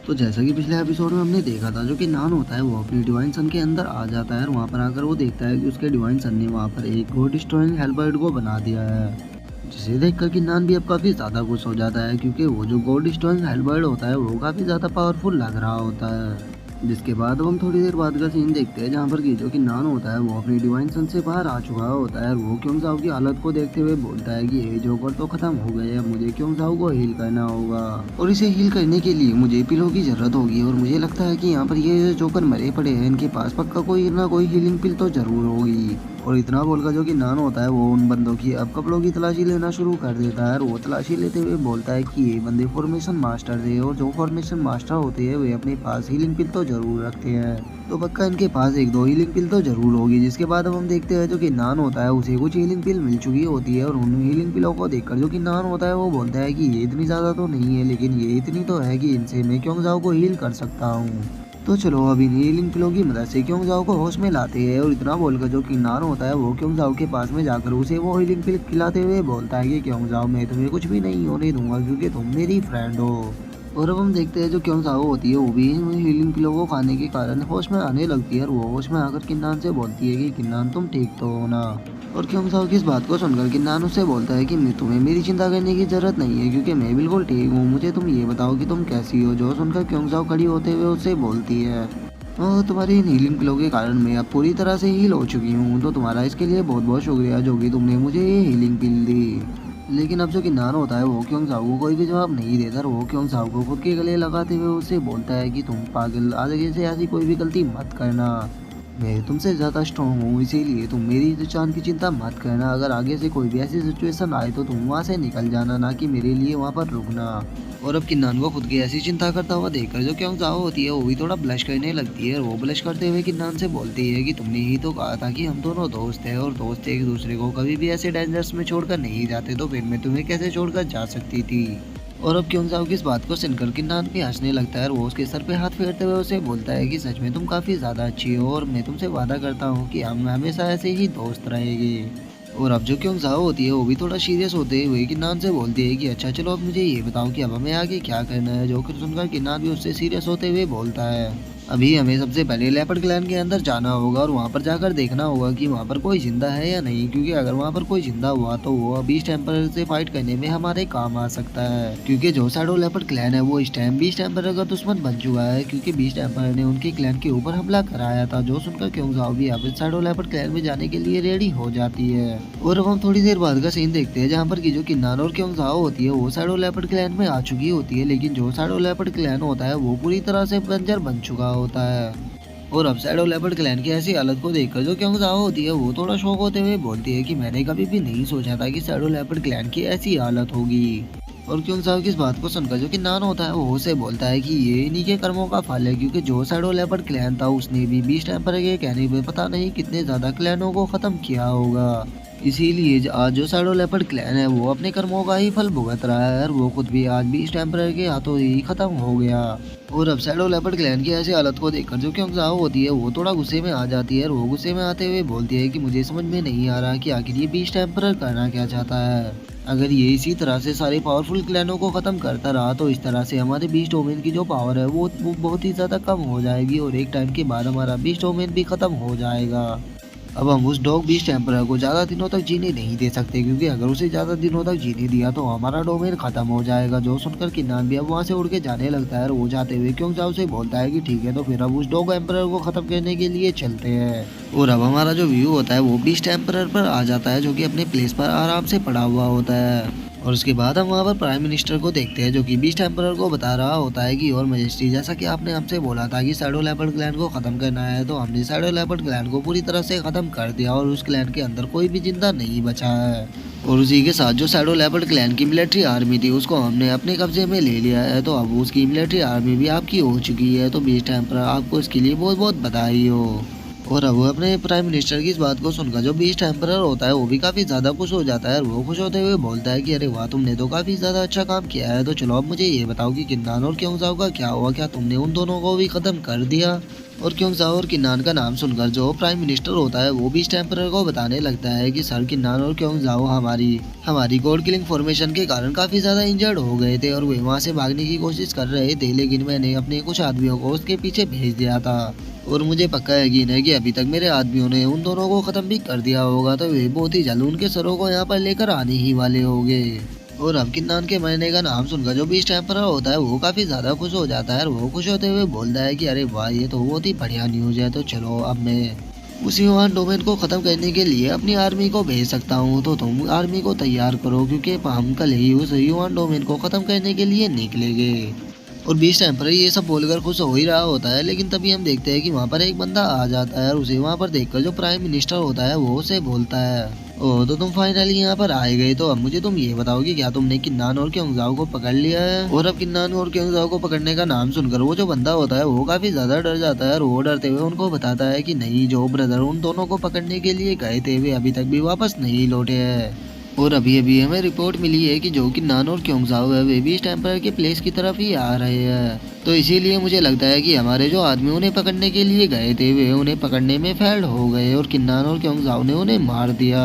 तो जैसा कि पिछले एपिसोड में हमने देखा था, जो कि नान होता है वो अपनी डिवाइन सन के अंदर आ जाता है और वहाँ पर आकर वो देखता है कि उसके डिवाइन सन ने वहाँ पर एक गॉड डिस्ट्रॉइंग हेलबर्ड को बना दिया है। जिसे देखकर कि नान भी अब काफ़ी ज़्यादा खुश हो जाता है, क्योंकि वो जो गॉड डिस्ट्रॉइंग हेलबर्ड होता है वो काफ़ी ज़्यादा पावरफुल लग रहा होता है। जिसके बाद अब हम थोड़ी देर बाद का सीन देखते हैं, जहाँ पर कि जो कि नान होता है वो अपनी डिवाइन सन से बाहर आ चुका होता है और वो क्योंग की हालत को देखते हुए बोलता है कि ये जोकर तो खत्म हो गए, अब मुझे क्योंग को हील करना होगा और इसे हील करने के लिए मुझे पिलो की जरूरत होगी और मुझे लगता है कि यहाँ पर ये जोकर मरे पड़े हैं, इनके पास पक्का कोई ना कोई हीलिंग पिल तो जरूर होगी। और इतना बोलकर जो कि नान होता है वो उन बंदों की अब कपड़ों की तलाशी लेना शुरू कर देता है और वो तलाशी लेते हुए बोलता है कि ये बंदे फॉर्मेशन मास्टर थे और जो फॉर्मेशन मास्टर होते हैं वे अपने पास हीलिंग पिल तो जरूर रखते हैं, तो पक्का इनके पास एक दो हीलिंग पिल तो जरूर होगी। जिसके बाद अब हम देखते हैं जो कि नान होता है उसे कुछ हीलिंग पिल मिल चुकी होती है और उन हीलिंग पिलों को देखकर जो कि नान होता है वो बोलता है कि ये इतनी ज्यादा तो नहीं है, लेकिन ये इतनी तो है कि इनसे मैं क्योंग को हील कर सकता हूँ। तो चलो अभी हीलिंग पिलो की मदद से क्योंग को होश में लाते हैं और इतना बोलकर जो कि नान होता है वो क्योंग के पास में जाकर उसे वो हीलिंग पिल खिलाते हुए बोलता है कि क्योंग मैं तुम्हें कुछ भी नहीं होने दूंगा क्योंकि तुम मेरी फ्रेंड हो। और अब हम देखते हैं जो क्योंग होती है वो भी हीलिंग पिलो को खाने के कारण होश में आने लगती है और वो होश में आकर किन्नान से बोलती है कि किन्नान तुम ठीक तो हो ना। और क्योंग की इस बात को सुनकर किन्नान उससे बोलता है कि तुम्हें मेरी चिंता करने की जरूरत नहीं है क्योंकि मैं बिल्कुल ठीक हूँ, मुझे तुम ये बताओ कि तुम कैसी हो। जो सुनकर क्योंग खड़ी होते हुए उससे बोलती है और तुम्हारी इन हीलिंग पिलो के कारण मैं अब पूरी तरह से हील हो चुकी हूँ, तो तुम्हारा इसके लिए बहुत बहुत शुक्रिया जो कि तुमने मुझे ये हीलिंग पिल दी। लेकिन अब जो कि नान होता है वो क्योंग को कोई भी जवाब नहीं देता और वो क्योंग को खुद के गले लगाते हुए उससे बोलता है कि तुम पागल, आगे से ऐसी कोई भी गलती मत करना, मैं तुमसे ज़्यादा स्ट्रॉन्ग हूँ, इसीलिए तुम मेरी जान की चिंता मत करना। अगर आगे से कोई भी ऐसी सिचुएशन आए तो तुम वहाँ से निकल जाना, ना कि मेरे लिए वहाँ पर रुकना। और अब किन्नान को खुद की ऐसी चिंता करता हुआ देखकर जो क्योंग होती है वो भी थोड़ा ब्लश करने लगती है और वो ब्लश करते हुए किन्नान से बोलती है कि तुमने ही तो कहा था कि हम दोनों दोस्त हैं और दोस्त एक दूसरे को कभी भी ऐसे डेंजर्स में छोड़कर नहीं जाते, तो फिर मैं तुम्हें कैसे छोड़कर जा सकती थी। और अब क्योंग की इस बात को सुनकर किन्नान भी हंसने लगता है और वो उसके सर पे हाथ फेरते हुए उसे बोलता है कि सच में तुम काफ़ी ज़्यादा अच्छी हो और मैं तुमसे वादा करता हूँ कि हम हमेशा ऐसे ही दोस्त रहेंगे। और अब जो क्योंग होती है वो भी थोड़ा सीरियस होते हुए किन्नान से बोलती है कि अच्छा चलो अब मुझे ये बताओ कि अब हमें आगे क्या करना है। जो कि सुनकर किन्नान भी उससे सीरियस होते हुए बोलता है अभी हमें सबसे पहले लेपर्ड क्लैन के अंदर जाना होगा और वहाँ पर जाकर देखना होगा कि वहाँ पर कोई जिंदा है या नहीं, क्योंकि अगर वहाँ पर कोई जिंदा हुआ तो वो बीस्ट टेम्पर से फाइट करने में हमारे काम आ सकता है, क्योंकि जो शैडो लेपर्ड क्लैन है वो इस टाइम बीस्ट टेम्पर का दुश्मन बन चुका है, क्योंकि बीस्ट टेम्पर ने उनके क्लैन के ऊपर हमला कराया था। जो सुनकर क्योंग भी अब शैडो लेपर्ड क्लैन में जाने के लिए रेडी हो जाती है। और अब हम थोड़ी देर बाद का सीन देखते हैं जहाँ पर की जो किन्नान और क्योंग होती है वो शैडो लेपर्ड क्लैन में आ चुकी होती है, लेकिन जो शैडो लेपर्ड क्लैन होता है वो पूरी तरह से बंजर बन चुका होता है। और अब शैडो लेपर्ड क्लैन की ऐसी हालत को देखकर जो क्योंग होती है वो थोड़ा शौक होते हुए बोलती है कि मैंने कभी भी नहीं सोचा था कि शैडो लेपर्ड क्लैन की ऐसी हालत होगी। और क्योंग की इस बात को सुनकर जो कि नान होता है वो उसे बोलता है कि ये इन्हीं के कर्मों का फल है, क्योंकि जो शैडो लेपर्ड क्लैन था उसने भी बीस्ट टेम्पर के कहने पे पता नहीं कितने ज्यादा क्लैनों को खत्म किया होगा, इसीलिए आज जो शैडो लेपर्ड क्लैन है वो अपने कर्मों का ही फल भुगत रहा है और वो खुद भी आज भी इस टेम्परर के हाथों ही खत्म हो गया। और अब शैडो लेपर्ड क्लैन की ऐसी हालत को देखकर जो क्योंग होती है वो थोड़ा गुस्से में आ जाती है और वो गुस्से में आते हुए बोलती है कि मुझे समझ में नहीं आ रहा कि आखिर ये बीस्ट टेम्परर करना क्या चाहता है। अगर ये इसी तरह से सारे पावरफुल क्लैनों को खत्म करता रहा तो इस तरह से हमारे बीस्ट ओमेन की जो पावर है वो बहुत ही ज्यादा कम हो जाएगी और एक टाइम के बाद हमारा बीस्ट ओमेन भी खत्म हो जाएगा। अब हम उस डॉग बीस्ट टेम्परर को ज़्यादा दिनों तक जीने नहीं दे सकते, क्योंकि अगर उसे ज़्यादा दिनों तक जीने दिया तो हमारा डोमेन खत्म हो जाएगा। जो सुनकर किन्नान भी अब वहाँ से उड़ के जाने लगता है और वो जाते हुए क्योंग से बोलता है कि ठीक है तो फिर अब उस डॉग एम्परर को खत्म करने के लिए चलते हैं। और अब हमारा जो व्यू होता है वो बीस्ट टेम्परर पर आ जाता है, जो कि अपने प्लेस पर आराम से पड़ा हुआ होता है। और उसके बाद हम वहाँ पर प्राइम मिनिस्टर को देखते हैं जो कि बीस्ट एम्परर को बता रहा होता है कि और मजेस्टी जैसा कि आपने हमसे बोला था कि शैडो लेपर्ड क्लैन को खत्म करना है, तो हमने शैडो लेपर्ड क्लैन को पूरी तरह से खत्म कर दिया और उस क्लैन के अंदर कोई भी जिंदा नहीं बचा है। और उसी के साथ जो शैडो लेपर्ड क्लैन की मिलिट्री आर्मी थी उसको हमने अपने कब्जे में ले लिया है, तो अब उसकी मिलिट्री आर्मी भी आपकी हो चुकी है। तो बीस्ट एम्परर आपको इसके लिए बहुत बहुत बधाई हो। और अब वो अपने प्राइम मिनिस्टर की इस बात को सुनकर जो बीस्ट एम्परर होता है वो भी काफी ज्यादा खुश हो जाता है और वो खुश होते हुए बोलता है कि अरे वाह, तुमने तो काफी ज्यादा अच्छा काम किया है। तो चलो अब मुझे ये बताओ कि किन्नान और क्योंगजाओ का क्या हुआ, क्या तुमने उन दोनों को भी खत्म कर दिया? और क्योंगजाओ और किन्नान का नाम सुनकर जो प्राइम मिनिस्टर होता है वो बीस्ट एम्परर को बताने लगता है कि सर, किन्नान और क्योंगजाओ हमारी हमारी गॉड किलिंग फॉर्मेशन के कारण काफी ज्यादा इंजर्ड हो गए थे और वे वहाँ से भागने की कोशिश कर रहे थे, लेकिन मैंने अपने कुछ आदमियों को उसके पीछे भेज दिया था और मुझे पक्का यकीन है कि अभी तक मेरे आदमियों ने उन दोनों को खत्म भी कर दिया होगा। तो वे बहुत ही जल्द उनके सरों को यहाँ पर लेकर आने ही वाले होंगे। और अब किन्नान के मरने का नाम सुनकर जो बीस्ट एम्परर होता है वो काफी ज्यादा खुश हो जाता है और वो खुश होते हुए बोलता है कि अरे वाह, ये तो बहुत ही बढ़िया न्यूज है। तो चलो अब मैं उस ह्यूमन डोमेन को खत्म करने के लिए अपनी आर्मी को भेज सकता हूँ, तो तुम आर्मी को तैयार करो क्योंकि हम कल ही उस ह्यूमन डोमेन को खत्म करने के लिए निकलेंगे। और बीस्ट एम्परर ये सब बोलकर खुश हो ही रहा होता है, लेकिन तभी हम देखते हैं कि वहाँ पर एक बंदा आ जाता है और उसे वहाँ पर देखकर जो प्राइम मिनिस्टर होता है वो उसे बोलता है, ओह तो तुम फाइनली यहाँ पर आए गए। तो अब मुझे तुम ये बताओ कि क्या तुमने किन्नान और क्योंगजाओ को पकड़ लिया है? और अब किन्नान और क्योंगजाओ को पकड़ने का नाम सुनकर वो जो बंदा होता है वो काफी ज्यादा डर जाता है और वो डरते हुए उनको बताता है कि नहीं, जो ब्रदर उन दोनों को पकड़ने के लिए गए थे वे अभी तक भी वापस नहीं लौटे हैं। और अभी अभी हमें रिपोर्ट मिली है कि जो किन्नान और क्योंगजाओ है वे भी इस टेम्परर के प्लेस की तरफ ही आ रहे हैं। तो इसीलिए मुझे लगता है कि हमारे जो आदमी उन्हें पकड़ने के लिए गए थे वे उन्हें पकड़ने में फेल्ड हो गए और किन्नान और क्योंगजाओ ने उन्हें मार दिया।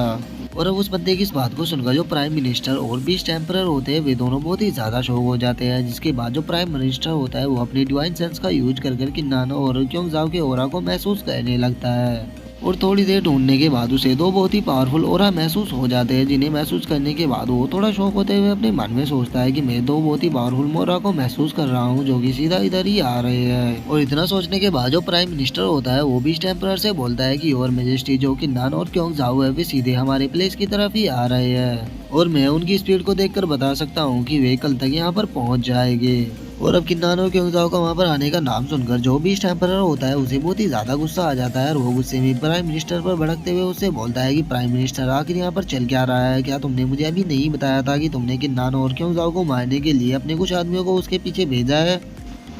और अब उस बंदे की इस बात को सुनकर जो प्राइम मिनिस्टर और बीस्ट एम्परर होते हैं वे दोनों बहुत ही ज्यादा शॉक हो जाते हैं, जिसके बाद जो प्राइम मिनिस्टर होता है वो अपनी डिवाइन सेंस का यूज कर किन्नान और क्योंगजाओ के ऑरा को महसूस करने लगता है। और थोड़ी देर ढूंढने के बाद उसे दो बहुत ही पावरफुल ऑरा महसूस हो जाते हैं, जिन्हें महसूस करने के बाद वो थोड़ा शौक होते हुए अपने मन में सोचता है कि मैं दो बहुत ही पावरफुल ऑरा को महसूस कर रहा हूँ जो कि सीधा इधर ही आ रहे हैं। और इतना सोचने के बाद जो प्राइम मिनिस्टर होता है वो भी टेम्परर से बोलता है कि और मेजेस्टी, जो कि नान और क्योंगजाओ है वे सीधे हमारे प्लेस की तरफ ही आ रहे हैं और मैं उनकी स्पीड को देखकर बता सकता हूँ कि वे कल तक यहाँ पर पहुँच जाएंगे। और अब किन्नान और क्योंगजाओ का वहाँ पर आने का नाम सुनकर जो भी टेम्परर होता है उसे बहुत ही ज्यादा गुस्सा आ जाता है और वो गुस्से में प्राइम मिनिस्टर पर भड़कते हुए उससे बोलता है कि प्राइम मिनिस्टर आखिर यहाँ पर चल क्या रहा है? क्या तुमने मुझे अभी नहीं बताया था कि तुमने किन्नान और क्योंगजाओ को मारने के लिए अपने कुछ आदमियों को उसके पीछे भेजा है?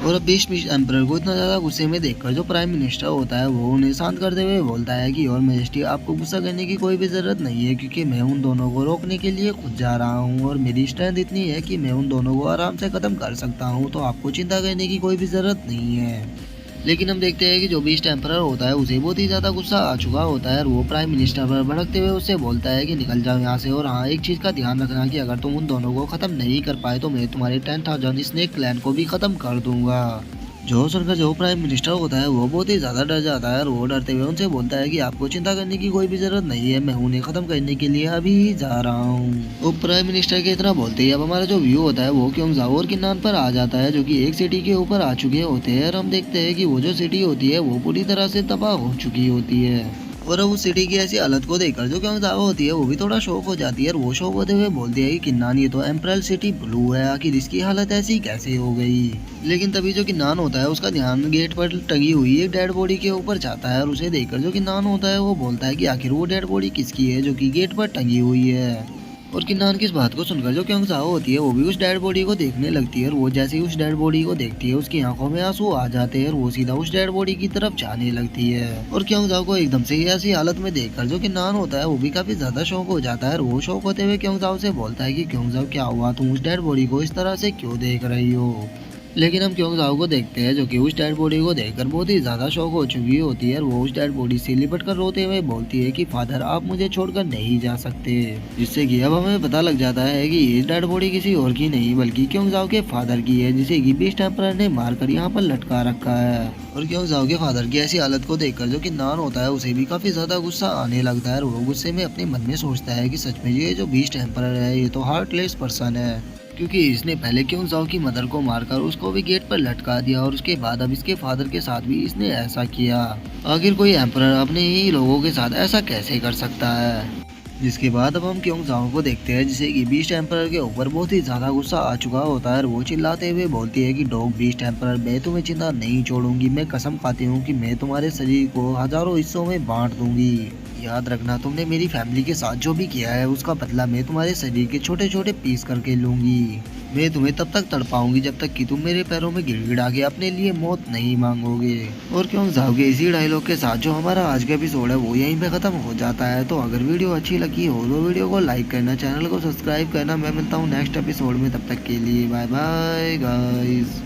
और अब बीस्ट एम्परर को इतना ज्यादा गुस्से में देखकर जो प्राइम मिनिस्टर होता है वो उन्हें शांत करते हुए बोलता है कि और मेजेस्टी, आपको गुस्सा करने की कोई भी जरूरत नहीं है क्योंकि मैं उन दोनों को रोकने के लिए खुद जा रहा हूँ और मेरी स्ट्रेंथ इतनी है कि मैं उन दोनों को आराम से खत्म कर सकता हूँ, तो आपको चिंता करने की कोई भी जरूरत नहीं है। लेकिन हम देखते हैं कि जो बीस्ट एम्परर होता है उसे बहुत ही ज्यादा गुस्सा आ चुका होता है और वो प्राइम मिनिस्टर पर भड़कते हुए उससे बोलता है कि निकल जाओ यहाँ से, और हाँ एक चीज का ध्यान रखना कि अगर तुम उन दोनों को खत्म नहीं कर पाए तो मैं तुम्हारे 10,000 स्नेक क्लैन को भी खत्म कर दूंगा। जो सुनकर जो प्राइम मिनिस्टर होता है वो बहुत ही ज्यादा डर जाता है और वो डरते हुए उनसे बोलता है कि आपको चिंता करने की कोई भी जरूरत नहीं है, मैं उन्हें खत्म करने के लिए अभी ही जा रहा हूँ। तो प्राइम मिनिस्टर के इतना बोलते ही अब हमारा जो व्यू होता है वो क्योंगजाओ और किन्नान पर आ जाता है, जो कि एक सिटी के ऊपर आ चुके होते हैं और हम देखते हैं कि वो जो सिटी होती है वो पूरी तरह से तबाह हो चुकी होती है। और अब उस सिटी की ऐसी हालत को देखकर जो क्योंगजाओ होती है वो भी थोड़ा शौक हो जाती है और वो शौक होते हुए बोलती है कि किन्नान, ये तो एम्परल सिटी ब्लू है, आखिर इसकी हालत ऐसी कैसे हो गई? लेकिन तभी जो किन्नान होता है उसका ध्यान गेट पर टंगी हुई एक डेड बॉडी के ऊपर जाता है और उसे देखकर जो किन्नान होता है वो बोलता है कि आखिर वो डेड बॉडी किसकी है जो कि गेट पर टंगी हुई है। और किन्नान की इस बात को सुनकर जो क्योंगजाओ होती है वो भी उस डेड बॉडी को देखने लगती है और वो जैसे ही उस डेड बॉडी को देखती है उसकी आंखों में आंसू आ जाते हैं और वो सीधा उस डेड बॉडी की तरफ जाने लगती है। और क्योंगजाओ को एकदम से ही ऐसी हालत में देखकर जो किन्नान होता है वो भी काफी ज्यादा शौक हो जाता है और वो शौक होते हुए क्योंगजाओ से बोलता है कि क्योंगजाओ क्या हुआ, तुम उस डेड बॉडी को इस तरह से क्यों देख रही हो? लेकिन हम क्योंगजाओ को देखते हैं जो कि उस डेड बॉडी को देखकर बहुत ही ज्यादा शौक हो चुकी होती है और वो उस डेड बॉडी से लिपट कर रोते हुए बोलती है कि फादर, आप मुझे छोड़कर नहीं जा सकते। जिससे कि अब हमें पता लग जाता है कि ये डेड बॉडी किसी और की नहीं बल्कि क्योंगजाओ के फादर की है, जिसे कि बीस्ट एम्परर ने मारकर यहाँ पर लटका रखा है। और क्योंगजाओ के फादर की ऐसी हालत को देखकर जो किन्नान होता है उसे भी काफी ज्यादा गुस्सा आने लगता है और वो गुस्से में अपने मन में सोचता है कि सच में ये जो बीस्ट एम्परर है ये तो हार्टलेस पर्सन है, क्योंकि इसने पहले क्योंगजाओ की मदर को मारकर उसको भी गेट पर लटका दिया और उसके बाद अब इसके फादर के साथ भी इसने ऐसा किया। आखिर कोई एम्परर अपने ही लोगों के साथ ऐसा कैसे कर सकता है? जिसके बाद अब हम क्योंगजाओ को देखते हैं जिसे कि बीस्ट एम्परर के ऊपर बहुत ही ज्यादा गुस्सा आ चुका होता है और वो चिल्लाते हुए बोलती है कि डॉग बीस्ट एम्परर, मैं तुम्हें चिंता नहीं छोड़ूंगी, मैं कसम खाती हूँ कि मैं तुम्हारे शरीर को हजारों हिस्सों में बांट दूंगी। याद रखना, तुमने मेरी फैमिली के साथ जो भी किया है उसका बदला मैं तुम्हारे शरीर के छोटे छोटे पीस करके लूंगी। मैं तुम्हें तब तक तड़पाऊंगी जब तक कि तुम मेरे पैरों में गिड़गिड़ा के अपने लिए मौत नहीं मांगोगे। और क्यों जाओगे। इसी डायलॉग के साथ जो हमारा आज का एपिसोड है वो यहीं पे खत्म हो जाता है। तो अगर वीडियो अच्छी लगी हो तो वीडियो को लाइक करना, चैनल को सब्सक्राइब करना। मैं मिलता हूँ नेक्स्ट एपिसोड में, तब तक के लिए बाय बाय गाइस।